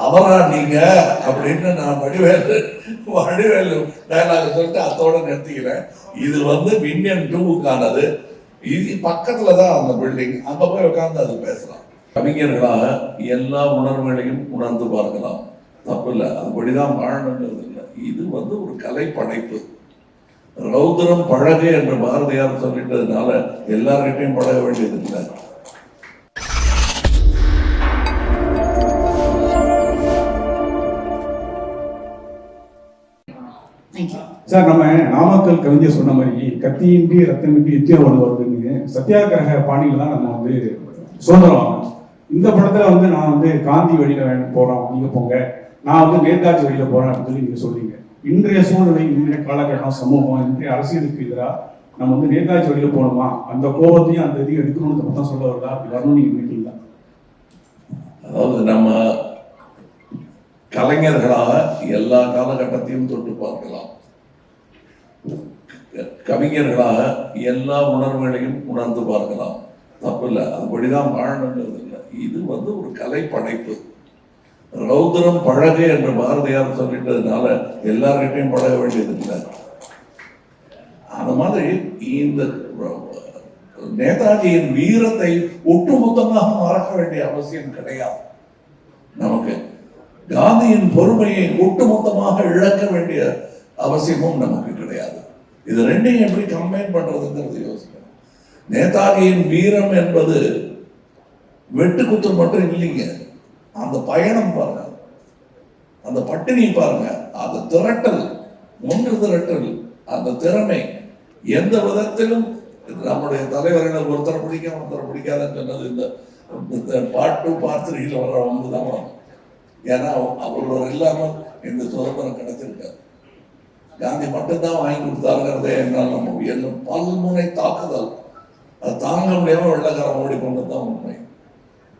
அவரா நீங்க அப்படின்னு நான் வடிவேலு டயலாக் சொல்லிட்டு அதோட நிறுத்திக்கிறேன். இது விண்ணியன் 2க்கானது. இது பக்கத்துல தான் அந்த பில்டிங், அங்க போய் உட்கார்ந்து அது பேசலாம். கவிஞர்களாக எல்லா உணர்வுகளையும் உணர்ந்து பார்க்கலாம், தப்பு இல்லை, அதுபடிதான் வாழணுங்கிறது இல்லை. இது ஒரு கலை படைப்பு. ரௌத்ரம் பழகு என்று பாரதியார் சொல்லிட்டதுனால எல்லார்கிட்டையும் பழக வேண்டியது இல்லை. சார், நம்ம நாமக்கல் கவிஞர் சொன்ன மாதிரி கத்தியின்றி ரத்தமின்றி யுத்தியம் வருதுன்னு சத்தியாகிரக பாணியில தான் நம்ம சுதந்திரம் வாங்கணும். இந்த படத்துல நான் காந்தி வழியில போறோம், நீங்க போங்க, நான் நேதாஜி வழியில போறேன் அப்படின்னு சொல்லி நீங்க சொல்றீங்க. இன்றைய சூழ்நிலை, இன்றைய காலகட்டம், சமூகம், இன்றைய அரசியலுக்கு எதிராக நம்ம நேதாஜி வழியில போகணுமா, அந்த கோபத்தையும் அந்த இதையும் எடுக்கணும்னு மட்டும் சொல்ல வருதா, அப்படி வரணும்னு நீங்க நினைக்கிறீங்களா? அதாவது நம்ம கலைஞர்களாக எல்லா காலகட்டத்தையும் தொட்டு பார்க்கலாம், கவிஞர்களாக எல்லா உணர்வுகளையும் உணர்ந்து பார்க்கலாம், தப்பு இல்லை, அதுபடிதான் வாழணுங்கிறது இல்லை. இது ஒரு கலை படைப்பு. ரௌத்ரம் பழகு என்று பாரதியார் சொல்லிட்டதுனால எல்லார்கிட்டையும் பழக வேண்டியது இல்லை. அந்த மாதிரி இந்த நேதாஜியின் வீரத்தை ஒட்டுமொத்தமாக மறக்க வேண்டிய அவசியம் கிடையாது. நமக்கு காந்தியின் பொறுமையை ஒட்டுமொத்தமாக இழக்க வேண்டிய அவசியமும் நமக்கு கிடையாது. இது ரெண்டையும் எப்படி கம்பைன் பண்றதுங்கிறது யோசிக்கணும். நேதாஜியின் வீரம் என்பது வெட்டுக்குத்து மட்டும் இல்லைங்க. அந்த பயணம் பாருங்க, அந்த பட்டினி பாருங்க, அந்த திரட்டல், ஒன்று திரட்டல், அந்த திறமை, எந்த விதத்திலும் நம்முடைய தலைவர்கள் ஒருத்தரை பிடிக்காம ஒருத்தரை பிடிக்காதுன்னு சொன்னது இந்த பார்ட் 2 பார்ட் 3 வர்றவங்க தான் வரும். ஏன்னா அவர்கள் இல்லாமல் இந்த சுதந்திரம் கிடைச்சிருக்காது. காந்தி மட்டும்தான் வாங்கி கொடுத்தாருங்கிறதே என்னால் நம்ம என்ன பல்முனை தாக்குதல், அது தாங்க முடியாம வெள்ளக்காரன் ஓடிக்கொண்டு தான் உண்மை.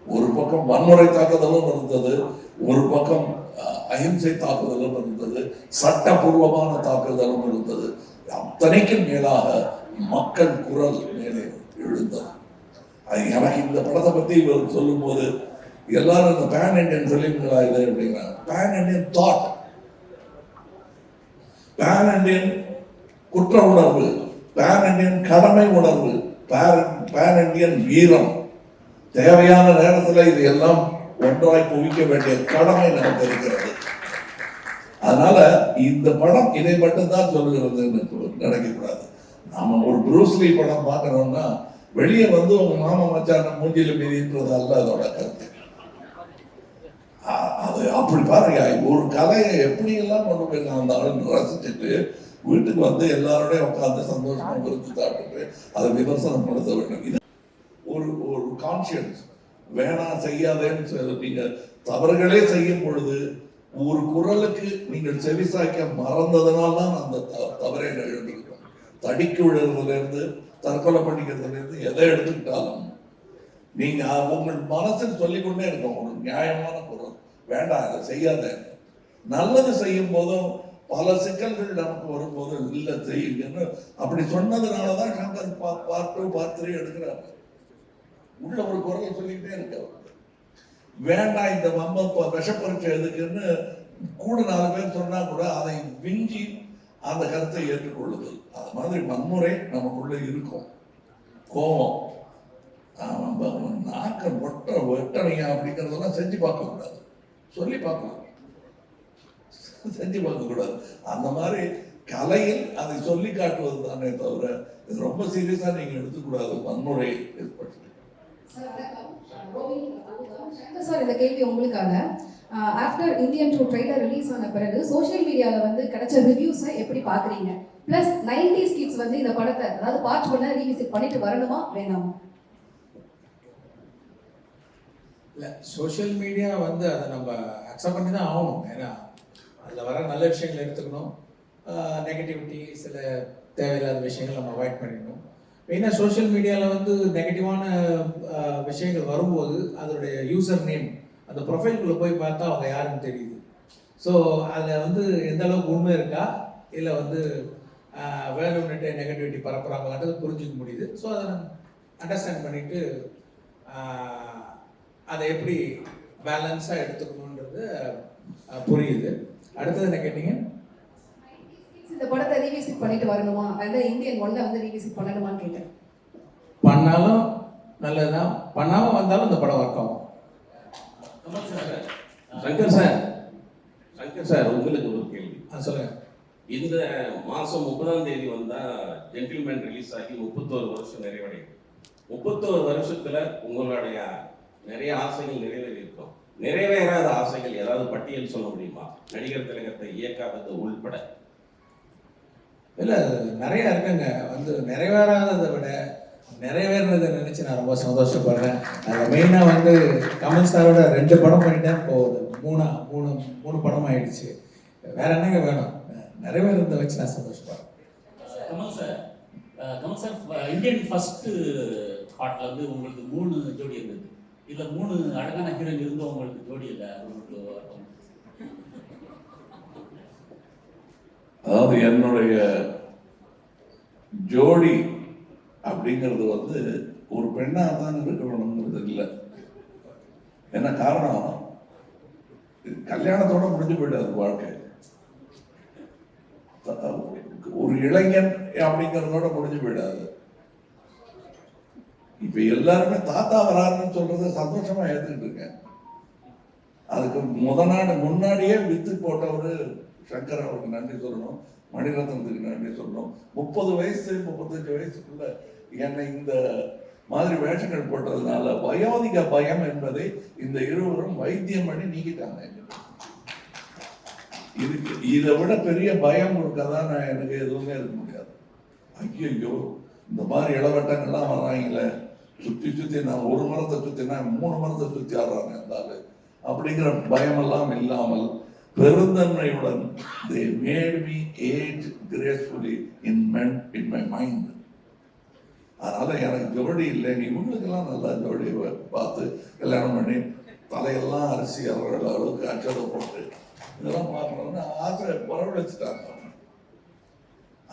ஒரு பக்கம் வன்முறை தாக்குதலும் இருந்தது, ஒரு பக்கம் அஹிம்சை தாக்குதலும் இருந்தது, சட்டபூர்வமான தாக்குதலும் இருந்தது. அத்தனைக்கும் மேலாக மக்கள் குரல் மேலே எழுந்தது. அது எனக்கு இந்த படத்தை பத்தி இவர் சொல்லும் போது எல்லாரும் இந்த பேன் இண்டியன் பிலிம்களா இது அப்படிங்கிறாங்க. Pan Indian thought, pan Indian குற்ற உணர்வு, பேன் இண்டியன் கடமை உணர்வு, பேன் இண்டியன் வீரம். தேவையான நேரத்தில் இது எல்லாம் ஒன்றாய் குவிக்க வேண்டிய கடமை நமக்கு இருக்கிறது. அதனால இந்த படம் இதை மட்டும்தான் சொல்லுகிறது நினைக்கக்கூடாது. நாம ஒரு ப்ரூஸ்லி படம் பார்க்கணும்னா வெளியே உங்க மாமா மச்சான மூஞ்சில மீதின்றது அல்ல அதோட கருத்து. அது அப்படி பாருங்க, ஒரு கலையை எப்படி எல்லாம் கொண்டு போய் இருந்தாலும் ரசிச்சுட்டு வீட்டுக்கு எல்லாரோடையும் உட்காந்து சந்தோஷமா விருந்து சாப்பிட்டு அதை விமர்சனம் படுத்த வேண்டும். இது ஒரு கான்சியன்ஸ் வேணாம் செய்யாதேன்னு நீங்க தவறுகளே செய்யும் பொழுது ஒரு குரலுக்கு நீங்கள் செவிசாய்க்க மறந்ததனால தான் அந்த தவறை எழுந்திருக்கும். தடிக்கு விழுறதுல இருந்து தற்கொலை பண்ணிக்கிறதுல இருந்து எதை எடுத்துக்கிட்டாலும் நீங்க உங்கள் மனசில் சொல்லிக்கொண்டே இருக்கும் ஒரு நியாயமான குரல், வேண்டாம் அதை செய்யாத. நல்லது செய்யும் போதும் பல சிக்கல்கள் நமக்கு வரும்போது இல்லை செய்யுங்கன்னு அப்படி சொன்னதுனாலதான் சங்கர் பார்ட் 2 பார்ட் 3 எடுக்கிறாங்க. உள்ள ஒரு குரலை சொல்லிக்கிட்டே இருக்க, வேண்டாம் இந்த விஷப்பரீட்சை எதுக்குன்னு கூட 4 பேர் சொன்னா கூட அதை விஞ்சி அந்த கருத்தை ஏற்றுக்கொள்ளுதல். அது மாதிரி வன்முறை நமக்குள்ள இருக்கும். கோபம், நாக்க வெட்டணையா அப்படிங்கிறதெல்லாம் செஞ்சு பார்க்க கூடாது, சொல்லி பார்க்கலாம், செஞ்சு பார்க்க கூடாது. அந்த மாதிரி கலையில் அதை சொல்லி காட்டுவது தானே தவிர இது ரொம்ப சீரியஸா நீங்க எடுத்துக்கூடாது வன்முறை ஏற்பட்டு. சார், இந்த கேள்வி உங்களுக்காக. ஆஃப்டர் இந்தியன் 2 ட்ரெய்லர் ரிலீஸ் ஆன பிறகு சோஷியல் மீடியால கிடைச்ச ரிவ்யூஸை எப்படி பாக்குறீங்க? பிளஸ் 90s கிட்ஸ் இந்த படத்தை அதாவது பார்ட் 1 ரீவிசிட் பண்ணிட்டு வரணுமா வேணாமா? இல்லை, சோஷியல் மீடியா அதை நம்ம அக்செப்ட் பண்ணி தான் ஆகணும். ஏன்னா அதில் வர நல்ல விஷயங்களை எடுத்துக்கணும், நெகட்டிவிட்டி சில தேவையில்லாத விஷயங்கள் நம்ம அவாய்ட் பண்ணிடணும். மெயினாக சோஷியல் மீடியாவில் நெகட்டிவான விஷயங்கள் வரும்போது அதோடைய யூசர் நேம் அந்த ப்ரொஃபைல்குள்ளே போய் பார்த்தா அவங்க யாருன்னு தெரியுது. ஸோ அதில் எந்த அளவுக்கு உண்மை இருக்கா இல்லை வேணும்னுட்டு நெகட்டிவிட்டி பரப்புறாங்களான்றது புரிஞ்சுக்க முடியுது. ஸோ அதை நம்ம அண்டர்ஸ்டாண்ட் பண்ணிட்டு அதை எப்படி பேலன்ஸாக எடுத்துக்கணுன்றது சொல்றது புரியுது. அடுத்தது என்ன கேட்டீங்க? இந்த படத்தை ரீவிசிட் பண்ணிட்டு வரணுமா, அதாவது இந்தியன் 1 வந்து ரீவிசிட் பண்ணணுமான்னு கேட்டேன். பண்ணாலும் நல்லதுதான், பண்ணாம வந்தாலும் இந்த படம் ஒர்க் ஆகும். சங்கர் சார் உங்களுக்கு ஒரு கேள்வி. சொல்லுங்க. இந்த மாதம் 30ஆம் தேதி வந்தால் ஜென்டில்மேன் ரிலீஸ் ஆகி 31 வருஷம் நிறைவடையும். 31 வருஷத்துல உங்களுடைய நிறைய ஆசைகள் நிறைவேறியிருக்கும். நிறைவேறாத ஆசைகள் ஏதாவது பட்டியல் சொல்ல முடியுமா? நடிகர் திலகத்தை இயக்காதது உள்பட. இல்லை, நிறைய இருக்குங்க. நிறைவேறாததை விட நிறைவேறதை நினைச்சு நான் ரொம்ப சந்தோஷப்படுறேன். அதில் மெயினாக கமல் சாரோட 2 படம் பண்ணிட்டேன். இப்போ மூணு படம் ஆயிடுச்சு. வேற என்னங்க வேணும்? நிறைவேறதை வச்சு நான் சந்தோஷப்படுறேன். கமல் சார் இந்தியன் ஃபர்ஸ்ட் பார்ட்ல உங்களுக்கு 3 ஜோடி இருந்தது. இதுல 3 அழகான ஹீரோயின் இருந்தும் உங்களுக்கு ஜோடி இல்லை. அதாவது என்னுடைய ஜோடி அப்படிங்கிறது ஒரு பெண்ணாக தான் இருக்கணுங்கிறது இல்லை. என்ன காரணம், கல்யாணத்தோட முடிஞ்சு போயிடாது வாழ்க்கை. ஒரு இளைஞன் அப்படிங்கிறதோட முடிஞ்சு போயிடாது. இப்ப எல்லாருமே தாத்தா வராருன்னு சொல்றத சந்தோஷமா ஏத்துக்கிட்டு இருக்கேன். அதுக்கு முன்னாடியே வித்து போட்டவரு சங்கர் அவருக்கு நன்றி சொல்லணும், மணிரத்னத்துக்கு நன்றி சொல்லணும். 30 வயசு 35 வயசுக்குள்ள என்னை இந்த மாதிரி வேஷங்கள் போட்டதுனால வயோதிக பயம் என்பதை இந்த இருவரும் வைத்தியம் பண்ணி நீக்கிட்டாங்க. இதுக்கு இதை விட பெரிய பயம் கொடுக்காதான் நான் எனக்கு எதுவுமே இருக்க முடியாது. ஐயோ இந்த மாதிரி இளவட்டங்கள்லாம் வர்றாங்களே, சுத்தி நான் ஒரு மரத்தை சுத்தினா 3 மரத்தை சுத்தி ஆடுறாங்க இருந்தாலும் அப்படிங்கிற பயமெல்லாம் இல்லாமல் பெருந்தன்மையுடன் they made me age gracefully in my mind. அதனால எனக்கு ஜோடி இல்லை, நீ இவங்களுக்கெல்லாம் நல்லா ஜோடியை பார்த்து கல்யாணம் பண்ணி தலையெல்லாம் அரிசி அளவுக்கு அச்சதை போட்டு இதெல்லாம் பார்க்கணும்னு ஆசை வரவழைச்சிட்டாங்க.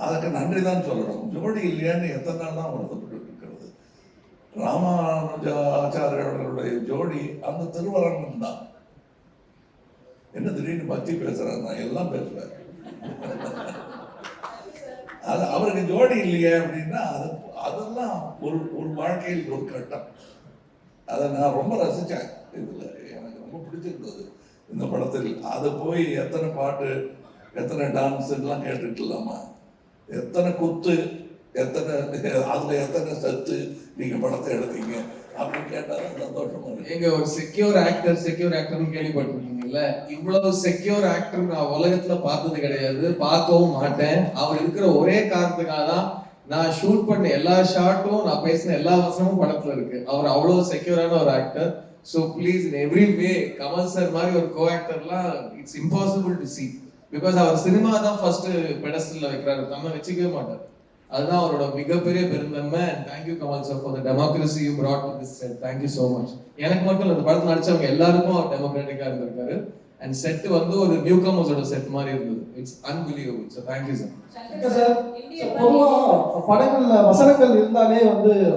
அதுக்கு நன்றி தான் சொல்லணும். ஜோடி இல்லையான்னு எத்தனை நாள் தான் வருத்தப்பட்டு இருக்கிறது. ராமானுஜாச்சாரியர்களுடைய ஜோடி அந்த திருவரங்கம் தான். என்ன திடீர்னு பக்தி பேசுறாங்க, நான் எல்லாம் பேசுவேன். அது அவருக்கு ஜோடி இல்லையே அப்படின்னா அதெல்லாம் ஒரு வாழ்க்கையில் ஒரு கட்டம். அதை நான் ரொம்ப ரசித்தேன். இதில் எனக்கு ரொம்ப பிடிச்சிருந்தது இந்த படத்தில். அதை போய் எத்தனை பாட்டு எத்தனை டான்ஸ் எல்லாம் கேட்டுக்கலாமா, எத்தனை குத்து எத்தனை அதில் எத்தனை சத்து நீங்கள் படத்தை எடுத்தீங்க அப்படின்னு கேட்டாலும் சந்தோஷமா இருக்கு. எங்க ஒரு செக்யூர் ஆக்டர்னு கேள்விப்பட்டிருக்கீங்கல்ல, இவ்வளவு செக்யூர் ஆக்டர் நான் உலகத்துல பார்த்தது கிடையாது, பார்க்கவும் மாட்டேன். அவர் இருக்கிற ஒரே காரணத்துக்காக தான் நான் ஷூட் பண்ண எல்லா ஷாட்டும் நான் பேசின எல்லா வசனமும் படத்துல இருக்கு. அவர் அவ்வளவு செக்யூரான ஒரு actor. So please in every way Kamal sir மாதிரி ஒரு கோ ஆக்டர்லாம் it's impossible to see. Because அவர் சினிமா தான் ஃபர்ஸ்ட் பெடஸ்டல்ல வைக்கிறாரு, தன்னை வச்சுக்கவே மாட்டார். அதுதான் அவரோட மிகப்பெரிய பெருந்தன்மை. And thank you Kamal sir for the democracy you brought to this set. Thank you so much. எனக்கு மட்டும் இந்த படத்தில் நடிச்சவங்க எல்லாருக்கும் அவர் டெமோக்ராட்டிக்கா இருந்திருக்காரு. அண்ட் செட் ஒரு நியூ கமர்ஸோட செட் மாதிரி இருந்தது. It's unbelievable. So thank you sir. Sir பொதுவாக படங்கள்ல வசனங்கள் இருந்தாலே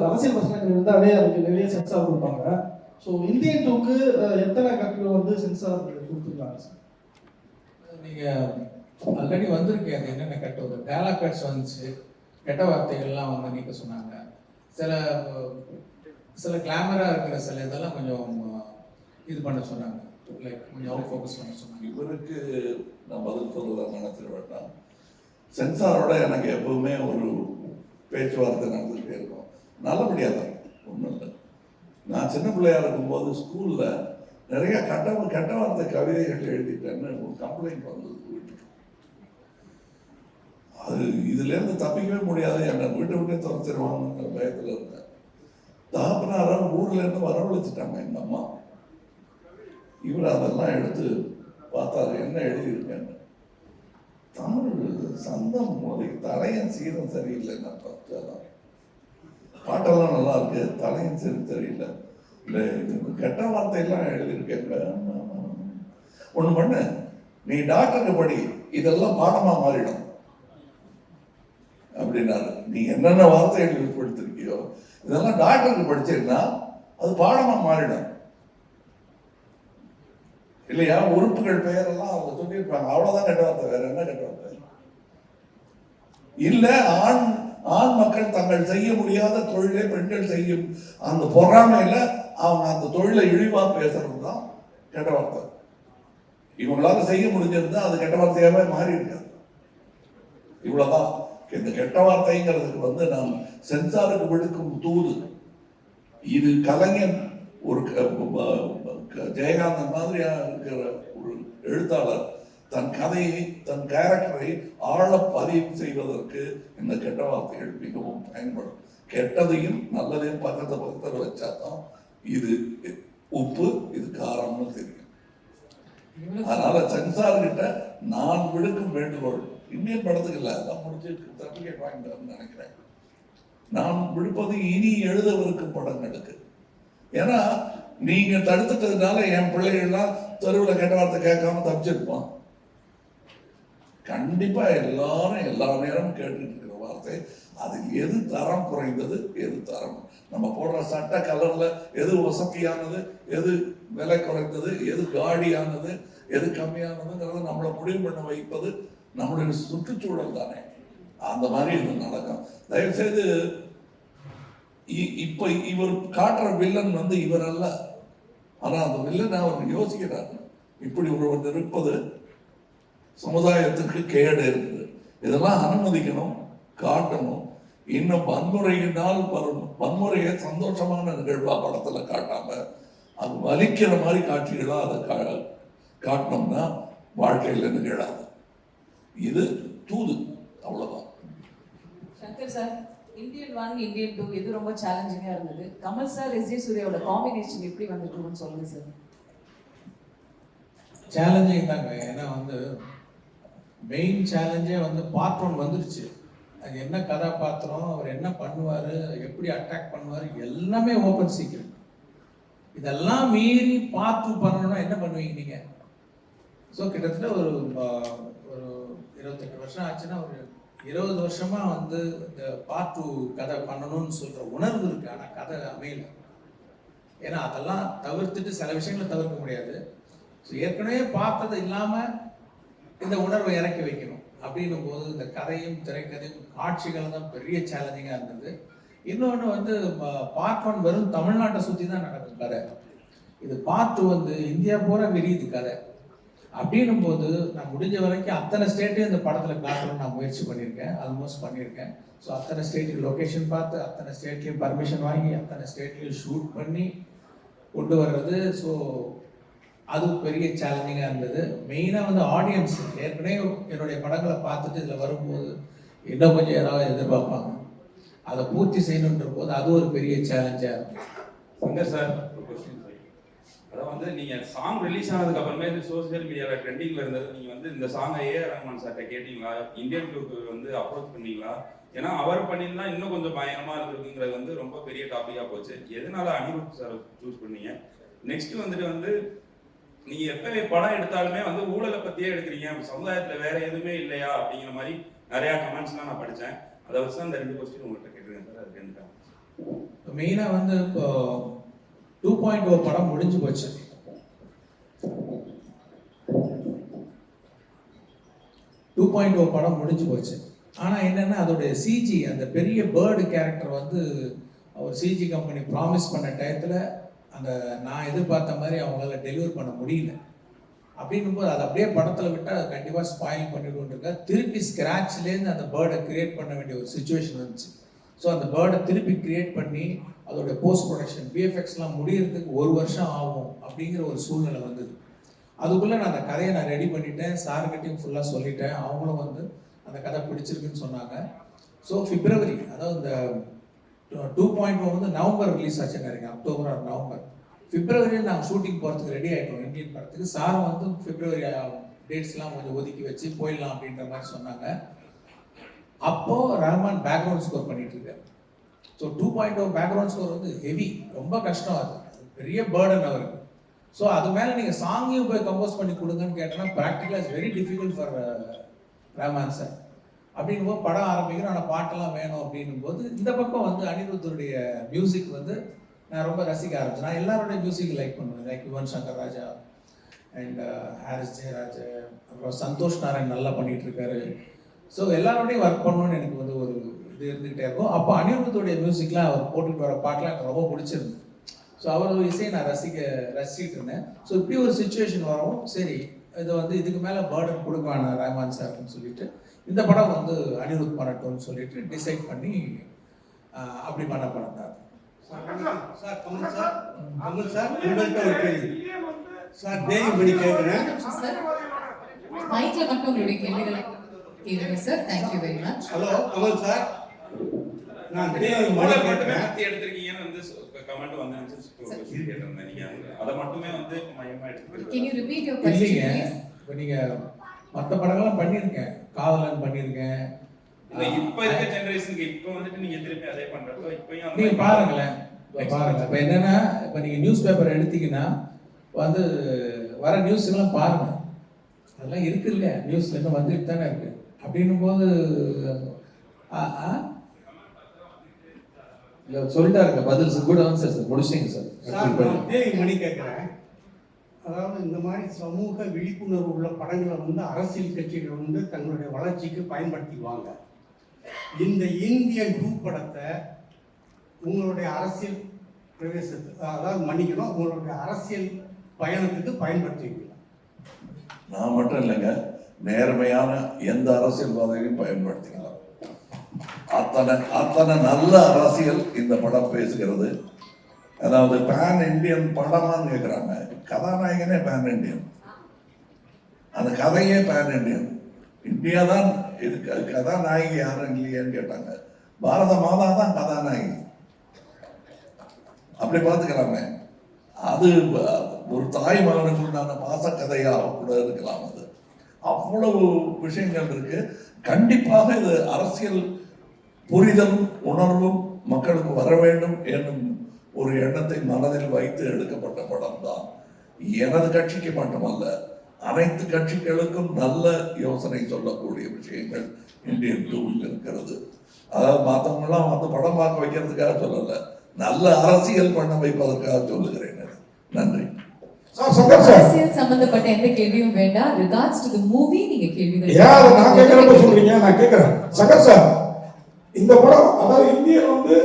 அரசியல் வசனங்கள் இருந்தாலே அதுக்கு நிறைய சென்சார் கொடுப்பாங்க. ஸோ இந்தியன் 2க்கு எத்தனை கட்டுகள் சென்சார் கொடுத்துருக்காங்க சார்? நீங்க ஆல்ரெடி வந்திருக்கு. அது என்னென்ன கட்டு ஒரு டயலாக் கட்ஸ் வந்துச்சு, கெட்ட வார்த்தைகள்லாம் நீக்க சொன்னாங்க. சில கிளாமரா இருக்கிற சில இதெல்லாம் கொஞ்சம் இது பண்ண சொன்னாங்க, லைக் கொஞ்சம் அவுட் ஃபோக்கஸ் பண்ண சொன்னாங்க. இவருக்கு நான் பதில் சொல்றதா நினைச்சிட வேண்டாம். சென்சாரோட எனக்கு எப்பவுமே ஒரு பேச்சுவார்த்தை நடந்துகிட்டே இருக்கும். நல்லபடியாக தான், ஒன்றும் இல்லை. நான் சின்ன பிள்ளையா இருக்கும்போது ஸ்கூல்ல நிறைய கெட்ட வார்த்தை கவிதைகள் எழுதிட்டேன்னு ஒரு கம்ப்ளைண்ட் வந்தது வீட்டுக்கு. அது இதுலேருந்து தப்பிக்கவே முடியாது, என்னை விட்டே துரத்திடுவாங்கிற பயத்தில் இருந்தேன். தகப்பனாரால் ஊர்ல இருந்து வரவழைச்சிட்டாங்க எங்க அம்மா. இவர் அதெல்லாம் எடுத்து பார்த்தாரு, என்ன எழுதியிருக்கேன்னு. தமிழ் சந்தம் மொழி தலையன் சீரம் சரியில்லைன்னா பார்த்தாதான். பாட்டெல்லாம் நல்லா இருக்கு, தலையும் சரியில்லை, இல்லை கெட்ட வார்த்தையெல்லாம் எழுதியிருக்கேங்க. ஒண்ணு பண்ணு, நீ டாக்டருக்கு படி, இதெல்லாம் பாடமா மாறிடும் அப்படின்னாரு. நீ என்னென்ன வார்த்தைகள் ஏற்படுத்திருக்கியோ இதெல்லாம் டாக்டருக்கு படிச்சீங்கன்னா அது பாடமா மாறிடும். இல்லை இல்லையா? உறுப்புகள் பெயரெல்லாம் அவங்க சொல்லியிருப்பாங்க. அவ்வளவுதான் கெட்ட வார்த்தை, வேற என்ன கெட்ட வார்த்தை? இல்ல ஆண் மக்கள் தங்கள் செய்ய முடியாத தொழிலை பெண்கள் செய்யும் அந்த பொறாமையில அவங்க அந்த தொழிலை இழிவா பேசுறது தான் கெட்ட வார்த்தை. இவங்களால செய்ய முடிஞ்சிருந்தா அது கெட்ட வார்த்தையாவே மாறி இருக்காது. இவ்வளவுதான். இந்த கெட்ட வார்த்தைங்கிறதுக்கு நாம் சென்சாருக்கு விடுக்கும் தூது. இது கலைஞன் ஒரு ஜெயகாந்தன் மாதிரியா இருக்கிற ஒரு எழுத்தாளர் தன் கதையை தன் கேரக்டரை ஆழ பதிவு செய்வதற்கு இந்த கெட்ட வார்த்தைகள் மிகவும் பயன்படும். கெட்டதையும் நல்லதையும் பக்கத்தில் வச்சாதான் இது உப்பு இது காரம்னு தெரியும். அதனால சென்சார் கிட்ட நான் விடுக்கும் வேண்டுகோள், இந்தியன் படத்துக்கு இல்லை, அதான் முடிச்சு சர்டிபிகேட் வாங்கிட்டு நினைக்கிறேன், நான் விடுப்பது இனி எழுதவிருக்கும் படங்களுக்கு. ஏன்னா நீங்க தடுத்துட்டதுனால என் பிள்ளைகள்லாம் தெருவில் கெட்ட வார்த்தை கேட்காம தப்பிச்சிருப்பான். கண்டிப்பா எல்லாரும் எல்லா நேரமும் கேட்டுட்டு இருக்கிற வார்த்தை அது எது தரம் குறைந்தது, எது தரம், நம்ம போடுற சட்ட கலர்ல எது வசதியானது, எது விலை குறைந்தது, எது காடியானது, எது கம்மியானதுங்கிறத நம்மளை முடிவு பண்ண வைப்பது நம்மளுடைய சுற்றுச்சூழல் தானே. அந்த மாதிரி இது நடக்கும். தயவு செய்து இப்ப இவர் காட்டுற வில்லன் இவர் அல்ல. ஆனா அந்த வில்லன் அவர் யோசிக்கிறார், இப்படி ஒருவர் இருப்பது சமுதாயத்துக்கு கேடு இருக்குது, இதெல்லாம் அனுமதிக்கணும், காட்டணும். இன்னும் வன்முறையினால் வரும் வன்முறையை சந்தோஷமான நிகழ்வா படத்துல காட்டாம அது வலிக்கிற மாதிரி காட்சிகளா அதை காட்டினோம்னா வாழ்க்கையில நிகழாது. இது தூது, அவ்வளவுதான். சங்கர் சார், இந்தியன் 1, இந்தியன் 2 இது ரொம்ப சேலஞ்சிங்கா இருந்தது. Kamal sir, S J. சூர்யாவோட காம்பினேஷன் எப்படி வந்துருக்குன்னு சொல்லுங்க சார். சேலஞ்சிங் தாங்க. ஏன்னா மெயின் சேலஞ்சே பார்ட் 1 வந்துருச்சு. அது என்ன கதாபாத்திரம், அவர் என்ன பண்ணுவார், எப்படி அட்டாக் பண்ணுவார், எல்லாமே ஓப்பன் சீக்ரெட். இதெல்லாம் மீறி பார்ட் 2 பண்ணணும்னா என்ன பண்ணுவீங்க நீங்கள்? ஸோ கிட்டத்தட்ட ஒரு 28 வருஷம் ஆச்சுன்னா ஒரு 20 வருஷமா இந்த பார்ட் 2 கதை பண்ணணும்னு சொல்ற உணர்வு இருக்கு. ஆனால் கதை அமையல. ஏன்னா அதெல்லாம் தவிர்த்துட்டு சில விஷயங்களை தவிர்க்க முடியாது. ஸோ ஏற்கனவே பார்த்தது இல்லாமல் இந்த உணர்வை இறக்கி வைக்கணும் அப்படின்னும் போது இந்த கதையும் திரைக்கதையும் காட்சிகள் தான் பெரிய சேலஞ்சிங்காக இருந்தது. இன்னொன்று பார்ட் 1 வெறும் தமிழ்நாட்டை சுற்றி தான் நடக்கும் கதை. இது பார்ட் 2 இந்தியா பூரா விரியுது கதை. அப்படின்னும் போது நான் முடிஞ்ச வரைக்கும் அத்தனை ஸ்டேட்டையும் இந்த படத்தில் காட்டணும்னு நான் முயற்சி பண்ணியிருக்கேன், ஆல்மோஸ்ட் பண்ணியிருக்கேன். ஸோ அத்தனை ஸ்டேட்டுக்கு லொக்கேஷன் பார்த்து, அத்தனை ஸ்டேட்லேயும் பர்மிஷன் வாங்கி, அத்தனை ஸ்டேட்லேயும் ஷூட் பண்ணி கொண்டு வர்றது. ஸோ அது பெரிய சேலஞ்சிங்காக இருந்தது. மெயினாக ஆடியன்ஸ் ஏற்கனவே என்னுடைய படங்களை பார்த்துட்டு இதில் வரும்போது இன்னும் கொஞ்சம் ஏதாவது எதிர்பார்ப்பாங்க, அதை பூர்த்தி செய்யணுன்ற போது அது ஒரு பெரிய சேலஞ்சாக இருக்கும். சங்கர் சார், ஒரு கொஸ்டின் சார். அதாவது நீங்கள் சாங் ரிலீஸ் ஆனதுக்கு அப்புறமே சோசியல் மீடியாவில் ட்ரெண்டிங்கில் இருந்தது. நீங்கள் இந்த சாங்கை ஏஆர் ரஹ்மான் சார்கிட்ட கேட்டீங்களா? இந்தியன் 2க்கு அப்ரோச் பண்ணீங்களா? ஏன்னா அவர் பண்ணியிருந்தா இன்னும் கொஞ்சம் பயங்கரமாக இருந்திருக்குங்கிறது ரொம்ப பெரிய டாப்பிக்காக போச்சு. எதனால அனிருத் சார் சூஸ் பண்ணீங்க? நெக்ஸ்ட் நீங்க எப்ப படம் எடுத்தாலுமே ஊழலை பத்தியே எடுக்கிறீங்க, சமுதாயத்துல வேற எதுவுமே இல்லையா அப்படிங்கிற மாதிரி நிறைய கமெண்ட்ஸ்லாம் நான் படித்தேன். அதை வச்சு தான் இந்த 2 கொஸ்டின் உங்கள்கிட்ட கேட்டுருக்கேன் சார். அதுக்கு என்ன மெயினாக இப்போ 2.0 படம் முடிஞ்சு போச்சு. 2.0 படம் முடிஞ்சு போச்சு. ஆனால் என்னென்னா அதோடைய சிஜி, அந்த பெரிய பேர்டு கேரக்டர் அவர் சிஜி கம்பெனி ப்ராமிஸ் பண்ண டயத்தில் நான் எதிர்பார்த்த மாதிரி அவங்களால டெலிவர் பண்ண முடியல. அப்படின்னும் போது அதை அப்படியே படத்தில் விட்டால் அது கண்டிப்பாக ஸ்பாயில் பண்ணிடுவோம். திருப்பி ஸ்க்ராட்ச்லேருந்து அந்த பேர்டை கிரியேட் பண்ண வேண்டிய ஒரு சுச்சுவேஷன் இருந்துச்சு. ஸோ அந்த பேர்டை திருப்பி கிரியேட் பண்ணி அதோடைய போஸ்ட் ப்ரொடக்ஷன் விஎஃப்எக்ஸ்லாம் முடியறதுக்கு 1 வருஷம் ஆகும் அப்படிங்கிற ஒரு சூழ்நிலை வந்தது. அதுக்குள்ளே நான் அந்த கதையை ரெடி பண்ணிட்டேன், சார்கிட்டையும் ஃபுல்லாக சொல்லிட்டேன். அவங்களும் அந்த கதை பிடிச்சிருக்குன்னு சொன்னாங்க. ஸோ பிப்ரவரி, அதாவது இந்த 2.0 நவம்பர் ரிலீஸ் ஆச்சுன்னு நினைக்கிறேன், அக்டோபர் ஆர் நவம்பர். பிப்ரவரியில் நாங்கள் ஷூட்டிங் போகிறதுக்கு ரெடி ஆகிட்டோம் இந்தியன் படத்துக்கு. சாரும் பிப்ரவரி டேட்ஸ்லாம் கொஞ்சம் ஒதுக்கி வச்சு போயிடலாம் அப்படின்ற மாதிரி சொன்னாங்க. அப்போது ரஹ்மான் பேக்ரவுண்ட் ஸ்கோர் பண்ணிட்டு இருக்காரு. ஸோ 2.0 பேக்ரவுண்ட் ஸ்கோர் ஹெவி, ரொம்ப கஷ்டம், அது பெரிய பேர்டன் அவருக்கு. ஸோ அது மேலே நீங்கள் சாங்கையும் போய் கம்போஸ் பண்ணி கொடுங்கன்னு கேட்டோன்னா ப்ராக்டிக்கலாக it's very difficult for Rahman sir. அப்படிங்கும்போது படம் ஆரம்பிக்கிறோம், ஆனால் பாட்டெல்லாம் வேணும் அப்படின்னும் போது இந்த பக்கம் அனிருத்தருடைய மியூசிக் நான் ரொம்ப ரசிக்க ஆரம்பிச்சேன். நான் எல்லாருடைய மியூசிக் லைக் பண்ணுவேன், லைக் யுவன் சங்கர் ராஜா, அண்ட் ஹாரிஸ் ஜெயராஜ், அப்புறம் சந்தோஷ் நாராயண் நல்லா பண்ணிட்டு இருக்காரு. ஸோ எல்லாரோடையும் ஒர்க் பண்ணணும்னு எனக்கு வந்து ஒரு இது இருந்துகிட்டே இருக்கும். அப்போ அனிருத்தோடைய மியூசிக்லாம் அவர் போட்டுட்டு வர பாட்டெலாம் எனக்கு ரொம்ப பிடிச்சிருந்து. ஸோ அவர் இசையை நான் ரசிக்கிட்டு இருந்தேன். ஸோ இப்படி ஒரு சுச்சுவேஷன் வரவும் சரி இதை வந்து இதுக்கு மேலே பேர்டன் கொடுக்கான ரஹ்மான் சார்னு சொல்லிட்டு இந்த படம் வந்து அனிருத் பண்ணட்டும்னு சொல்லிட்டு டிசைட் பண்ணி அப்படி பண்ண படம் தான். சார் கமல் சார் உங்கள்கிட்ட ஒரு கேள்வி சார். தேவிமணி கேட்குறேன். மைக்ல மட்டும் உங்களுடைய கேள்விகளை கேளுங்க sir. Thank you very much. Hello Kamal sir, நான் தேவிமணி கேட்குறேன். எடுத்திருக்கீங்கன்னு வந்து கமெண்ட் வந்து கேட்டிருந்தேன். நீங்க அதை மட்டுமே வந்து மையமா எடுத்துக்கிறீங்க. Can you repeat your question please? இப்போ நீங்கள் மற்ற படங்கள்லாம் பண்ணியிருக்கேன், காதலன் பண்ணியிருக்கேன். இப்போ இருக்க ஜெனரேஷனுக்கு இப்போ வந்துட்டு நீங்க திருப்பி அதே பண்றப்போ இப்பயும் நீங்க பாருங்களேன், இப்போ என்னன்னா இப்போ நீங்கள் நியூஸ் பேப்பர் எடுத்தீங்கன்னா வந்து வர நியூஸ்லாம் பாருங்க, அதெல்லாம் இருக்கு இல்லையா, நியூஸ்ல இன்னும் வந்துட்டு தானே இருக்கு. அப்படின்னும் போது சொல்லிட்டாருங்க பதில். குட் ஆன்சர் சார், முடிச்சிங்க சார். சார் தேவிமணி கேட்குறேன். அதாவது இந்த மாதிரி சமூக விழிப்புணர்வு உள்ள படங்களை வந்து அரசியல் கட்சிகள் வந்து தங்களுடைய வளர்ச்சிக்கு பயன்படுத்திக்குவாங்க. இந்த இந்தியன் 2 படத்தை உங்களுடைய அரசியல் பிரவேசத்துக்கு, அதாவது மன்னிக்கணும், உங்களுடைய அரசியல் பயணத்துக்கு பயன்படுத்திக்கலாம். நான் மட்டும் இல்லைங்க, நேர்மையான எந்த அரசியல்வாதியையும் பயன்படுத்திக்கலாம். அத்தனை நல்ல அரசியல் இந்த படம் பேசுகிறது. அதாவது பேன் இண்டியன் படமான்னு கேட்குறாங்க. கதாநாயகனே பேன் இண்டியன், அந்த கதையே பேன் இண்டியன். இந்தியா தான் இது, கதாநாயகி யாரும் இல்லையேன்னு கேட்டாங்க. பாரத மாதா தான் கதாநாயகி. அப்படி பார்த்துக்கலாமே. அது ஒரு தாய் மகனுக்கு உண்டான பாசக்கதையாக கூட இருக்கலாம். அது அவ்வளவு விஷயங்கள் இருக்கு. கண்டிப்பாக இது அரசியல் புரிதலும் உணர்வும் மக்களுக்கு வர வேண்டும் என்னும் ஒரு எண்ணத்தை மனதில் வைத்து எடுக்கப்பட்ட படம் தான். எனது கட்சிக்கு மட்டுமல்ல, அனைத்து கட்சிகளுக்கும் நல்ல யோசனை சொல்லக்கூடிய விஷயங்கள் இந்தியன் 2 இருக்கிறது. அதாவது மற்றவங்களாம் வந்து படம் பார்க்க வைக்கிறதுக்காக சொல்லலை, நல்ல அரசியல் பண்ண வைப்பதற்காக சொல்லுகிறேன். நன்றி. அரசியல் சம்பந்தப்பட்ட எந்த கேள்வியும் வேண்டாம். ரிகார்ட்ஸ் டு தி மூவி நீங்க கேள்விகள் நான் கேட்கறப்ப சொல்றீங்க, நான் கேட்கிறேன். சங்கர் சார், இந்த படம் அதாவது இந்தியன் வந்து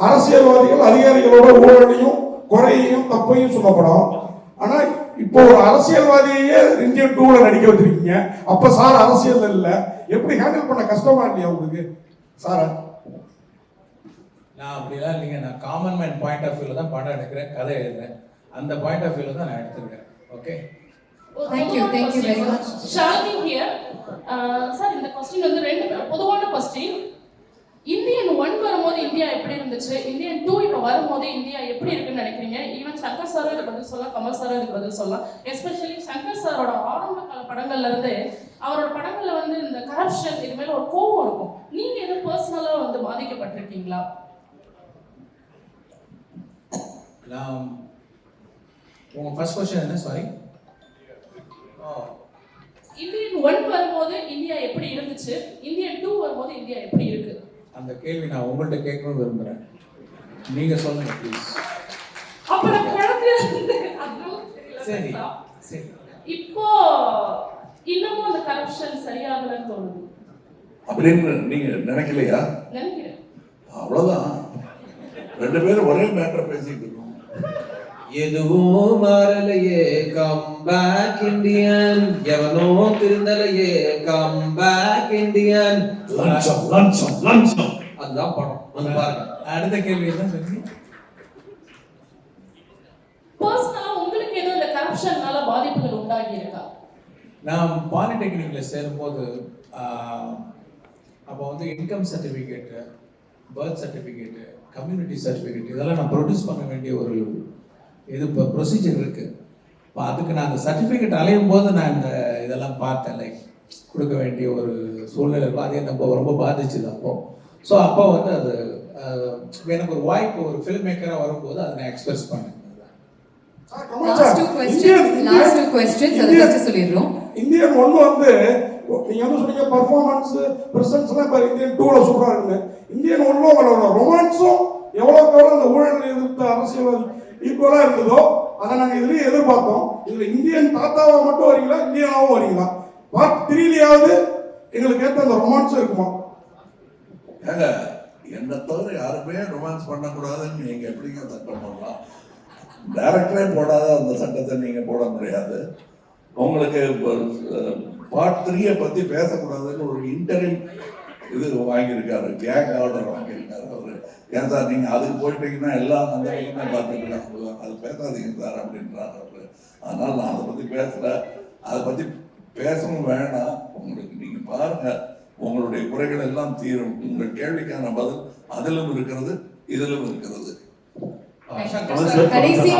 அரசியல்வாதிகள் அதிகாரிகளோட ஊழலையும் குறையையும் தப்பையும் சொன்ன படம். ஆனா இப்போ ஒரு அரசியல்வாதியே இந்தியன் 2ல நடிக்க வச்சிருக்கீங்க. அப்ப சார் அரசியல் இல்ல, எப்படி ஹேண்டில் பண்ண கஷ்டமா இல்லையா உங்களுக்கு சார்? நான் அப்படிலாம் இல்லைங்க. நான் காமன் மேன் பாயிண்ட் ஆஃப் வியூல தான் படம் எடுக்கிறேன், கதை எழுதுறேன். அந்த பாயிண்ட் ஆஃப் வியூல தான் நான் எடுத்துருக்கேன். Okay, Thank you very much. Shalini here. Sir, இந்த क्वेश्चन வந்து ரெண்டு பொதுவான क्वेश्चन. இந்தியன் 1 வரும்போது இந்தியா எப்படி இருந்துச்சு, இந்தியன் 2 இப்ப வரும்போது இந்தியா எப்படி இருக்குன்னு நினைக்கிறீங்க? ஈவன் சங்கர் சாரும் இதுக்கு பதில் சொல்லலாம், கமல் சாரும் இதுக்கு பதில் சொல்லலாம். எஸ்பெஷலி சங்கர் சாரோட ஆரம்ப கால படங்கள்ல இருந்து அவரோட படங்கள்ல வந்து இந்த கரப்ஷன் இது மேல ஒரு கோபம் இருக்கும். நீங்க எது பர்சனலா வந்து பாதிக்கப்பட்டிருக்கீங்களா? நான் உங்க ஃபர்ஸ்ட் क्वेश्चन என்ன? சாரி. இந்தியன் 1 வரும்போது இந்தியா எப்படி இருந்துச்சு, இந்தியன் 2 வரும்போது இந்தியா எப்படி இருக்கு? அந்த கேள்வி நான் உங்கள்கிட்ட கேட்கணும்னு விரும்புறேன். நீங்க சொல்லுங்க ப்ளீஸ். அப்ப நான் குழந்தையா சரி சரி. இப்போ இன்னமும் அந்த கரப்ஷன் சரியாகலன்னு தோணுது அப்படின்னு நீங்க நினைக்கலையா? நினைக்கிறேன். அவ்வளவுதான். ரெண்டு பேரும் ஒரே மேட்டரை பேசிட்டு இருக்கோம். எதுவும் மாறலையே, கம் பேக் இந்தியன். எவனோ திருந்தலையே, கம் பேக் இந்தியன். லஞ்சம் லஞ்சம் லஞ்சம், அதுதான் படம். வந்து பாருங்க. அடுத்த கேள்வி என்ன சொல்றீங்க? பர்சனலா உங்களுக்கு ஏதோ இந்த கரப்ஷன்னால பாதிப்புகள் உண்டாகி இருக்கா? நான் பாலிடெக்னிக்ல சேரும்போது அப்போ வந்து income certificate, birth certificate, community certificate இதெல்லாம் நான் ப்ரொடியூஸ் பண்ண வேண்டிய ஒரு இது இப்போ ப்ரொசீஜர் இருக்கு. இப்போ அதுக்கு நான் அந்த சர்டிஃபிகேட் அலையும் போது நான் இந்த இதெல்லாம் பார்த்தேன், லைக் கொடுக்க வேண்டிய ஒரு சூழ்நிலை இருக்கும். அதே நம்ம ரொம்ப பாதிச்சுது அப்போ. ஸோ அப்போ வந்து அது எனக்கு ஒரு வாய்ப்பு, ஒரு ஃபில்ம் மேக்கராக வரும்போது அதை நான் எக்ஸ்பிரஸ் பண்ணேன். Last two questions அதை ஃபர்ஸ்ட் சொல்லிடுறோம். இந்தியன் 1 வந்து நீங்க வந்து சொன்னீங்க பெர்ஃபார்மன்ஸ் பிரசன்ஸ்லாம் இப்ப இந்தியன் 2ல சூப்பரா இருக்கு. இந்தியன் 1ல உங்களோட ரொமான்ஸும் எவ்வளவுக்கு எவ்வளவு அந்த ஊழல் எதிர்த்த அரசியல்வாதி ஈக்குவலா இருந்ததோ அதை நாங்க இதுலயும் எதிர்பார்த்தோம். இதுல இந்தியன் தாத்தாவா மட்டும் வரீங்களா, இந்தியனாவும் வரீங்களா? பார்ட் 3லயாவது எங்களுக்கு ஏற்ற அந்த ரொமான்ஸும் இருக்குமா? ஏங்க, என்னை தவிர யாருமே ரொமான்ஸ் பண்ணக்கூடாதுன்னு நீங்க எப்படிங்க சட்டம் பண்ணலாம்? டைரக்டரே போடாத அந்த சட்டத்தை நீங்க போட முடியாது. உங்களுக்கு பார்ட் 3 பத்தி பேசக்கூடாதுன்னு ஒரு இன்டரிம் இது வாங்கியிருக்காரு, கேங் ஆர்டர் வாங்கியிருக்காரு அவரு. ஏன் சார் நீங்க அதுக்கு போயிட்டீங்கன்னா எல்லாம் அந்த பக்கமே பார்த்துக்கலாம், அது பேசாதீங்க சார் அப்படின்றாரு அவரு. அதனால நான் அதை பத்தி பேசல, அதை பத்தி பேசவும் வேணாம். உங்களுக்கு நீங்க பாருங்க, உங்களுடைய குறைகள் எல்லாம் தீரும். உங்கள் கேள்விக்கான பதில் அதிலும் இருக்கிறது, இதிலும் இருக்கிறது. கடைசி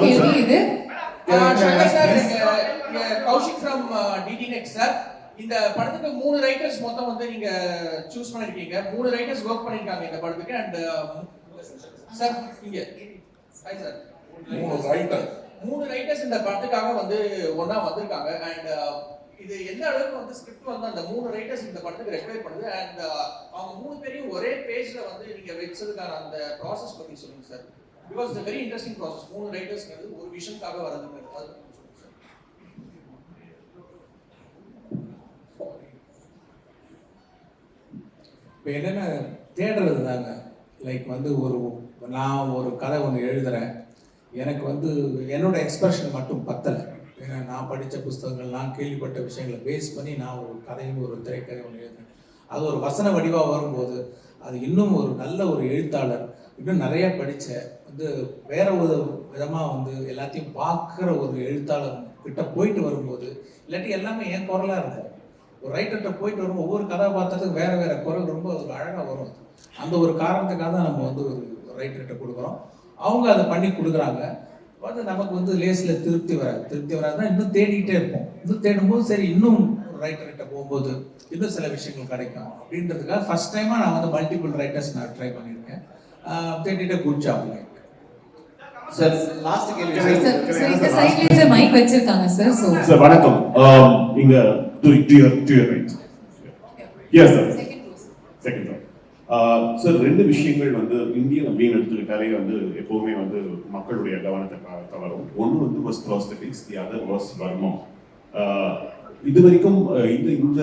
கேள்வி இது. Kaushik from DT Next sir. இந்த படத்துக்கு 3 ரைட்டர்ஸ் மொத்தம் வந்து நீங்க சூஸ் பண்ணிருக்கீங்க. 3 ரைட்டர்ஸ் வொர்க் பண்ணிருக்காங்க இந்த படத்துக்கு. அண்ட் சார் இங்க ஹாய் சார், 3 ரைட்டர்ஸ் இந்த படத்துக்காக வந்து ஒண்ணா வந்திருக்காங்க. அண்ட் இது எந்த அளவுக்கு வந்து ஸ்கிரிப்ட் வந்து அந்த 3 ரைட்டர்ஸ் இந்த படத்துக்கு ரெக்வயர் பண்ணுது, அண்ட் அவங்க 3 பேரையும் ஒரே பேஜ்ல வந்து நீங்க வெச்சதுக்கான அந்த ப்ராசஸ் பத்தி சொல்லுங்க sir. Because it's very interesting process. 3 ரைட்டர்ஸ்ங்கிறது ஒரு விஷனுக்காக வரதுங்கிறது. இப்போ என்னென்ன தேடுறது தாங்க. லைக் வந்து நான் ஒரு கதை ஒன்று எழுதுகிறேன், எனக்கு வந்து என்னோட எக்ஸ்பிரஷன் மட்டும் பத்தலை. ஏன்னா நான் படித்த புஸ்தகங்கள், நான் கேள்விப்பட்ட விஷயங்களை பேஸ் பண்ணி நான் ஒரு கதையும் ஒரு திரைக்கதை ஒன்று எழுதுறேன். அது ஒரு வசன வடிவாக வரும்போது அது இன்னும் ஒரு நல்ல ஒரு எழுத்தாளர், இன்னும் நிறைய படித்த வந்து வேற ஒரு விதமாக வந்து எல்லாத்தையும் பார்க்குற ஒரு எழுத்தாளர் கிட்ட போயிட்டு வரும்போது, இல்லாட்டி எல்லாமே என் குரலாக இருக்கும். ஒரு ரைட்டர்கிட்ட போயிட்டு வரும், ஒவ்வொரு கதாபாத்திரத்துக்கு வேற வேற குரல் ரொம்ப ஒரு அழகாக வரும். அந்த ஒரு காரணத்துக்காக தான் நம்ம வந்து ஒரு ரைட்டர்கிட்ட கொடுக்குறோம். அவங்க அதை பண்ணி கொடுக்குறாங்க. வந்து நமக்கு வந்து லேஸில் திருப்தி வராதுன்னா இன்னும் தேடிக்கிட்டே இருப்போம். இன்னும் தேடும்போது சரி இன்னும் ரைட்டர்கிட்ட போகும்போது இன்னும் சில விஷயங்கள் கிடைக்கும் அப்படின்றதுக்காக ஃபர்ஸ்ட் டைமாக நான் வந்து மல்டிபிள் ரைட்டர்ஸ் நான் ட்ரை பண்ணியிருக்கேன். தேடிட்டு குட் ஜாப். சார் லாஸ்ட் கேள்வி இந்த சைடுல மைக் வச்சிருக்காங்க சார். சார் வணக்கம். இங்க to your right. Yes sir. Second row. Sir 2 விஷயங்கள் வந்து இந்தியன் அப்படின்னு எடுத்துக்கிட்டாலே வந்து எப்பவுமே வந்து மக்களுடைய கவனத்தை கவரும். ஒன்று வந்து was prosthetics, the other was வர்மம். இது வரைக்கும் இந்த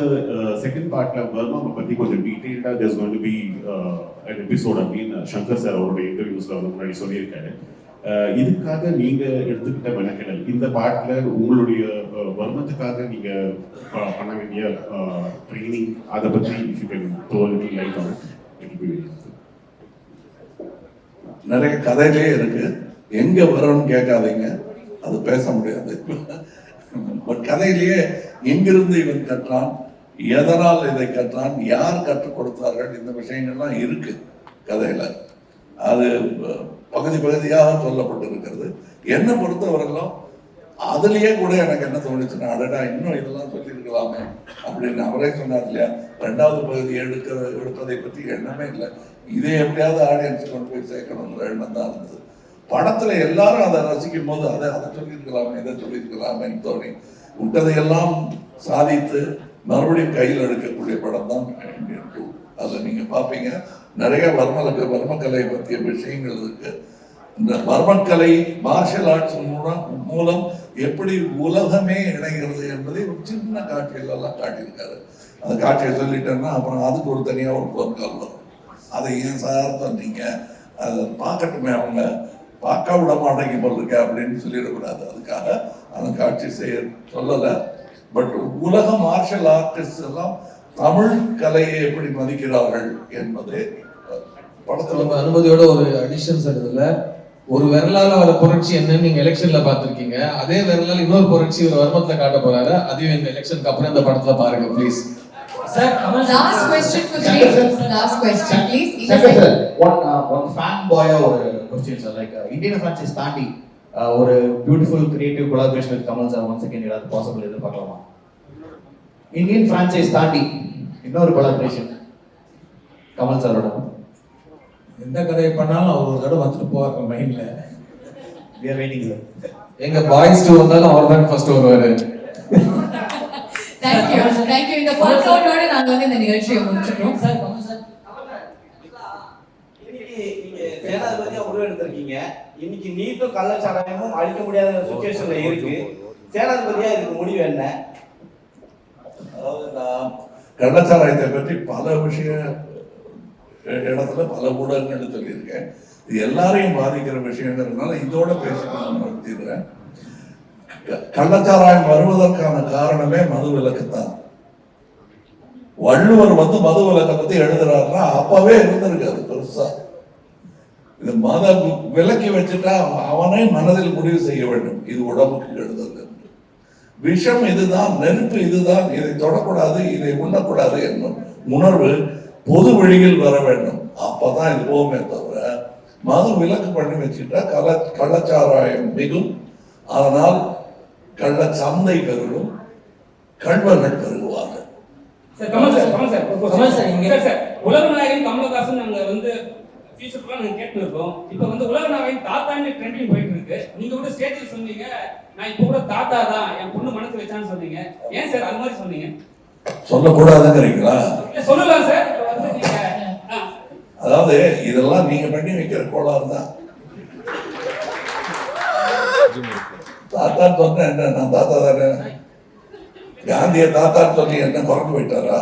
செகண்ட் பார்ட்ல வர்மம் பத்தி கொஞ்சம் டீடைல்டா there's going to be an episode அப்படின்னு சங்கர் சார் அவருடைய இன்டர்வியூஸ்ல வந்து முன்னாடி சொல்லியிருக்காரு. இதுக்காக நீங்க எடுத்துக்கிட்ட மெனக்கெடல், இந்த பாட்டுல உங்களுடைய வர்மத்துக்காக நீங்க பண்ண வேண்டிய ட்ரைனிங், அதை பத்தி if you can throw a little light on it, it will be very helpful. நிறைய கதையிலே இருக்கு, எங்க வரும்னு கேட்காதீங்க, அது பேச முடியாது. பட் கதையிலேயே எங்கிருந்து இவன் கற்றான், எதனால் இதை கற்றான், யார் கற்றுக் கொடுத்தார்கள், இந்த விஷயங்கள்லாம் இருக்கு கதையில. அது பகுதி பகுதியாக சொல்லப்பட்டிருக்கிறது. என்னை பொறுத்தவரையிலும் அதுலயே கூட எனக்கு என்ன தோணுச்சுன்னா, அடடா இன்னும் இதெல்லாம் சொல்லியிருக்கலாமே அப்படின்னு அவரே சொன்னார் இல்லையா, 2வது பகுதி எடுப்பதை பற்றி எண்ணமே இல்லை. இதே எப்படியாவது ஆடியன்ஸ் கொண்டு போய் சேர்க்கணுங்கிற எண்ணம் தான் இருந்தது. படத்துல எல்லாரும் அதை ரசிக்கும் போது அதை சொல்லியிருக்கலாமே, இதை சொல்லியிருக்கலாமேன்னு தோணி விட்டதையெல்லாம் சாதித்து மறுபடியும் கையில் எடுக்கக்கூடிய படம் தான் இந்தியன் 2. அதில் நீங்க பார்ப்பீங்க நிறைய வர்மக்கலை பற்றிய விஷயங்கள் இருக்கு. இந்த வர்மக்கலை மார்ஷல் ஆர்ட்ஸ் மூலம் எப்படி உலகமே இணைகிறது என்பதை ஒரு சின்ன காட்சிகள் எல்லாம் காட்டியிருக்காரு. அந்த காட்சியை சொல்லிட்டேன்னா அப்புறம் அதுக்கு ஒரு தனியாக ஒரு பொருட்கள் வரும். அதை ஏன் சார் சொன்னீங்க, அதை பார்க்கட்டுமே, அவங்க பார்க்க விட மாட்டேங்க போல் இருக்க அப்படின்னு சொல்லிடக்கூடாது. அதுக்காக அந்த காட்சி சொல்லலை. பட் உலக மார்ஷல் ஆர்டிஸ்ட் எல்லாம் தமிழ் கலையை எப்படி மதிக்கிறார்கள் என்பது படத்துல அனுமதியோட ஒரு அடிஷன் சார். இதுல ஒரு விரலால வர புரட்சி என்னன்னு நீங்க எலெக்ஷன்ல பாத்திருக்கீங்க, அதே விரலால இன்னொரு புரட்சி ஒரு வர்மத்துல காட்ட போறாரு. அதையும் இந்த எலெக்ஷனுக்கு அப்புறம் இந்த படத்துல பாருங்க please. Sir, last question for today. Last question, please. Sir, one fan boy or question sir, like Indian franchise தாண்டி ஒரு beautiful creative collaboration with Kamal sir once again ஏதாவது possible எதிர்பார்க்கலாமா? Indian franchise தாண்டி இன்னொரு collaboration கமல் சாரோட. எந்த கதையை பண்ணாலும் அவர் ஒரு தடவை வந்துட்டு போவாங்க மைண்ட்ல. We are waiting sir. எங்க பாய்ஸ் 2 வந்தாலும் அவர் தான் ஃபர்ஸ்ட் வருவாரு. Thank you. இந்த ஃபன் அவுட்டோட நாங்க வந்து இந்த நிகழ்ச்சியை முடிச்சிடுறோம். சார் கமல் சார், இன்னைக்கு நீங்க சேனாதிபதியா உருவெடுத்திருக்கீங்க. இன்னைக்கு நீட்டும் கள்ளச்சாராயமும் அழிக்க முடியாத சுச்சுவேஷன்ல இருக்கு. சேனாதிபதியா இதுக்கு முடிவு என்ன? அதாவது நான் கள்ளச்சாராயத்தை பற்றி பல இடத்துல பல ஊடகங்கள் சொல்லியிருக்கேன். இது எல்லாரையும் பாதிக்கிற விஷயங்கிறதுனால இதோட பேசிக்கணும் நடத்திடுறேன். கள்ளச்சாராயம் வருவதற்கான காரணமே மது விலக்குத்தான். வள்ளுவர் மது விலக்கை பத்தி எழுதுறாருன்னா அப்பவே இருந்திருக்காது பெருசா. இது மத விலக்கி வச்சுட்டா அவனே மனதில் முடிவு செய்ய வேண்டும், இது உடம்புக்கு கெடுதல் என்று. விஷம் இதுதான், நெருப்பு இதுதான், இதை தொடக்கூடாது, இதை உண்ணக்கூடாது என்னும் உணர்வு பொது வழியில் வர வேண்டும். அப்பதான் இது போகுமே தவிர மது விலக்கு பண்ணி வச்சுட்டா கள்ளச்சாராயம் மிகும். அதனால் கள்ள சந்தை பெருகும், கள்வர்கள் பெருகுவார்கள். உலகநாயகன் கமலஹாசன் நாங்க வந்து ஃபியூச்சர்ல நாங்க கேட்டு இருக்கோம். இப்போ வந்து உலகநாயகன் தாத்தான்னு ட்ரெண்டிங் போயிட்டு இருக்கு. நீங்க கூட ஸ்டேஜ்ல சொன்னீங்க, நான் இப்போ கூட தாத்தா தான் என் பொண்ணு மனசு வச்சான்னு சொன்னீங்க. ஏன் சார் அது மாதிரி சொன்னீங்க? சொல்லக்கூடாதுங்கிறீங்களா? சொல்லலாம் சார். நீங்க அதாவது இதெல்லாம் நீங்க பண்ணி வைக்கிற கோளாறு தான். தாத்தான்னு சொன்ன என்ன, நான் தாத்தா தானே. காந்திய தாத்தான்னு சொல்லி என்ன குறைஞ்சு போயிட்டாரா?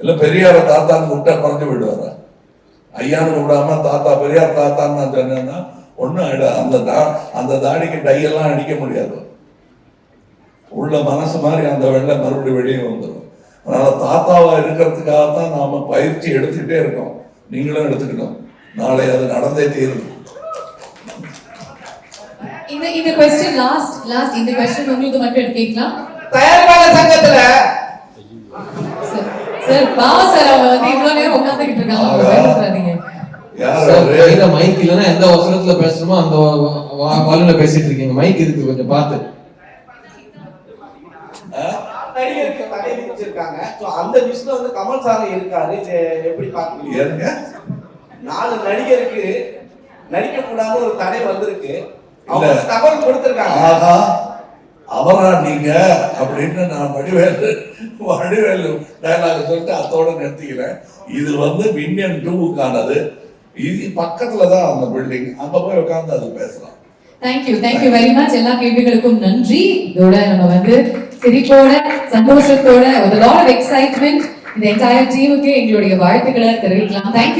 இல்ல பெரியார தாத்தான்னு கூப்பிட்டா குறைஞ்சு போயிடுவாரா? ஐயான்னு கூப்பிடாம தாத்தா பெரியார் தாத்தான்னு நான் சொன்னேன்னா ஒன்றும் அந்த தாடிக்கு டையெல்லாம் அடிக்க முடியாது. உள்ள மனசு மாதிரி அந்த வெள்ளை மறுபடியும் வெளியே வந்துடும். அதனால தாத்தாவா இருக்கிறதுக்காகத்தான் நாம பயிற்சி எடுத்துக்கிட்டே இருக்கோம். நீங்களும் எடுத்துக்கணும். நாளை அது நடந்தே தீரும். இந்த क्वेश्चन லாஸ்ட் இந்த क्वेश्चन உங்களுக்கு மட்டும் கேட்கலாம். தயாரிப்பாளர் சங்கத்துல சார் பாவ சார் அவங்க வந்து இவ்வளவு நேரம் உட்கார்ந்துகிட்டு இருக்காங்க. கையில மைக் இல்லைன்னா எந்த வசனத்துல பேசணுமோ அந்த வால்யூம்ல பேசிட்டு இருக்கீங்க. மைக் இருக்கு, கொஞ்சம் பார்த்து. நடிகருக்கு தடை விதிச்சிருக்காங்க. அந்த லிஸ்ட்ல வந்து கமல் சார் இருக்காரு. எப்படி பாக்குறீங்க? 4 நடிகருக்கு நடிக்க கூடாத ஒரு தடை வந்திருக்கு. அவங்க தகவல் கொடுத்திருக்காங்க. அவரா நீங்க அப்படின்னு நான் வடிவேலு டயலாக் சொல்லிட்டு அதோட நிறுத்திக்கிறேன். இது வந்து விண்ணியன் 2க்கானது. இது பக்கத்துல தான் அந்த பில்டிங், அங்க போய் உட்கார்ந்து அது பேசலாம். Thank you very much. எல்லா கேள்விகளுக்கும் நன்றி. இதோட நம்ம வந்து சிரிப்போட சந்தோஷத்தோட ஒரு லாட் ஆஃப் எக்ஸைட்மெண்ட் இந்த என்டையர் டீமுக்கு எங்களுடைய வாழ்த்துக்களை தெரிவிக்கலாம். தேங்க்யூ.